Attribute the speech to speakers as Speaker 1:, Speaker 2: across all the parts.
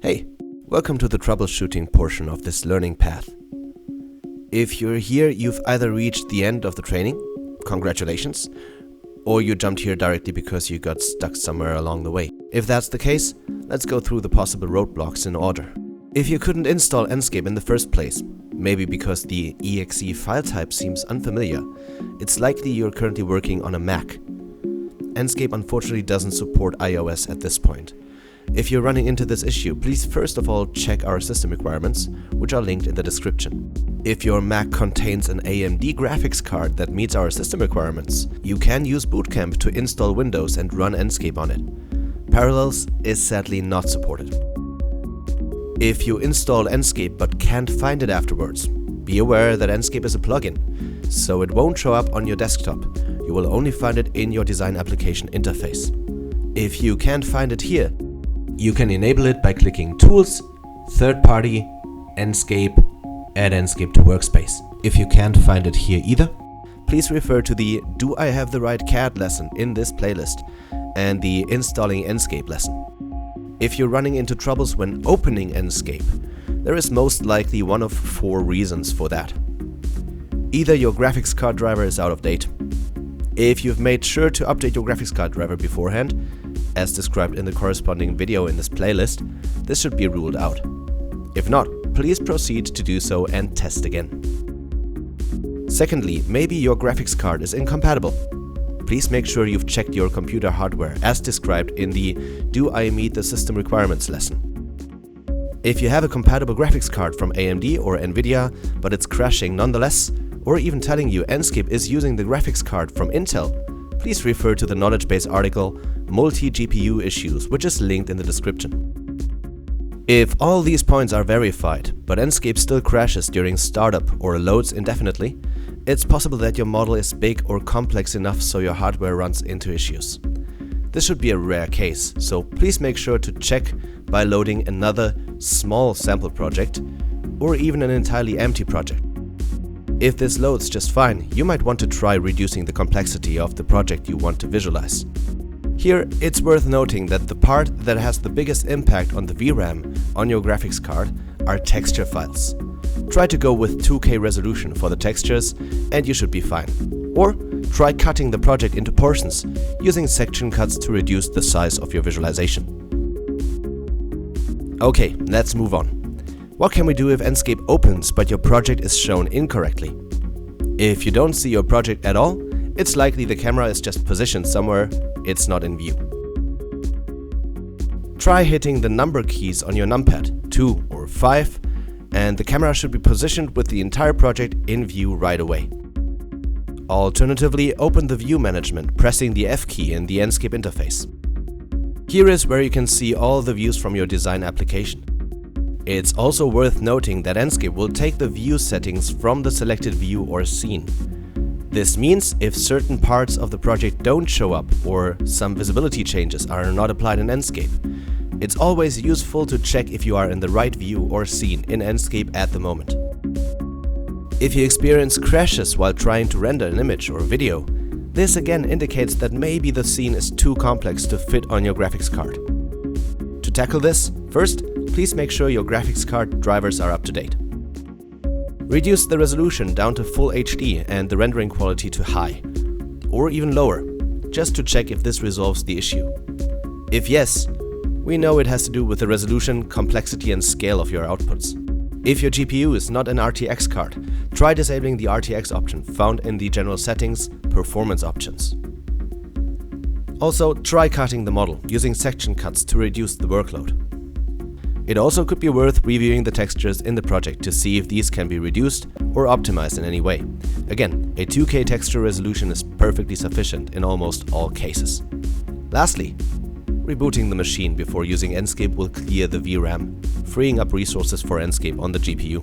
Speaker 1: Hey, welcome to the troubleshooting portion of this learning path. If you're here, you've either reached the end of the training, congratulations, or you jumped here directly because you got stuck somewhere along the way. If that's the case, let's go through the possible roadblocks in order. If you couldn't install Enscape in the first place, maybe because the exe file type seems unfamiliar, it's likely you're currently working on a Mac. Enscape unfortunately doesn't support iOS at this point. If you're running into this issue, please first of all check our system requirements, which are linked in the description. If your Mac contains an AMD graphics card that meets our system requirements, you can use Boot Camp to install Windows and run Enscape on it. Parallels is sadly not supported. If you install Enscape but can't find it afterwards, be aware that Enscape is a plugin, so it won't show up on your desktop. You will only find it in your design application interface. If you can't find it here, you can enable it by clicking Tools, Third Party, Enscape, Add Enscape to Workspace. If you can't find it here either, please refer to the Do I Have the Right CAD lesson in this playlist and the Installing Enscape lesson. If you're running into troubles when opening Enscape, there is most likely one of 4 reasons for that. Either your graphics card driver is out of date. If you've made sure to update your graphics card driver beforehand, as described in the corresponding video in this playlist, this should be ruled out. If not, please proceed to do so and test again. Secondly, maybe your graphics card is incompatible. Please make sure you've checked your computer hardware as described in the Do I Meet the System Requirements lesson. If you have a compatible graphics card from AMD or Nvidia, but it's crashing nonetheless, or even telling you Enscape is using the graphics card from Intel, please refer to the knowledge base article Multi-GPU Issues, which is linked in the description. If all these points are verified, but Enscape still crashes during startup or loads indefinitely, it's possible that your model is big or complex enough so your hardware runs into issues. This should be a rare case, so please make sure to check by loading another small sample project or even an entirely empty project. If this loads just fine, you might want to try reducing the complexity of the project you want to visualize. Here, it's worth noting that the part that has the biggest impact on the VRAM on your graphics card are texture files. Try to go with 2K resolution for the textures and you should be fine. Or try cutting the project into portions, using section cuts to reduce the size of your visualization. Okay, let's move on. What can we do if Enscape opens but your project is shown incorrectly? If you don't see your project at all, it's likely the camera is just positioned somewhere, it's not in view. Try hitting the number keys on your numpad, 2 or 5, and the camera should be positioned with the entire project in view right away. Alternatively, open the view management, pressing the F key in the Enscape interface. Here is where you can see all the views from your design application. It's also worth noting that Enscape will take the view settings from the selected view or scene. This means if certain parts of the project don't show up or some visibility changes are not applied in Enscape, it's always useful to check if you are in the right view or scene in Enscape at the moment. If you experience crashes while trying to render an image or video, this again indicates that maybe the scene is too complex to fit on your graphics card. To tackle this, first, please make sure your graphics card drivers are up to date. Reduce the resolution down to Full HD and the rendering quality to high, or even lower, just to check if this resolves the issue. If yes, we know it has to do with the resolution, complexity and scale of your outputs. If your GPU is not an RTX card, try disabling the RTX option found in the General Settings Performance options. Also, try cutting the model using section cuts to reduce the workload. It also could be worth reviewing the textures in the project to see if these can be reduced or optimized in any way. Again, a 2K texture resolution is perfectly sufficient in almost all cases. Lastly, rebooting the machine before using Enscape will clear the VRAM, freeing up resources for Enscape on the GPU.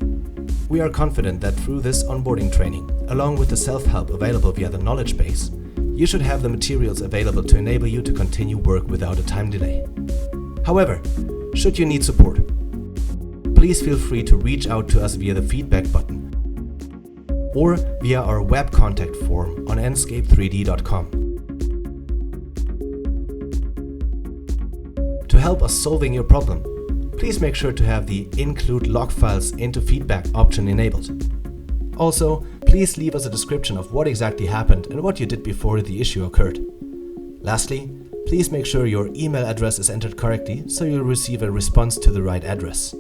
Speaker 1: We are confident that through this onboarding training, along with the self-help available via the knowledge base, you should have the materials available to enable you to continue work without a time delay. However, should you need support, please feel free to reach out to us via the feedback button or via our web contact form on enscape3d.com. To help us solving your problem, please make sure to have the Include log files into feedback option enabled. Also, please leave us a description of what exactly happened and what you did before the issue occurred. Lastly, please make sure your email address is entered correctly so you'll receive a response to the right address.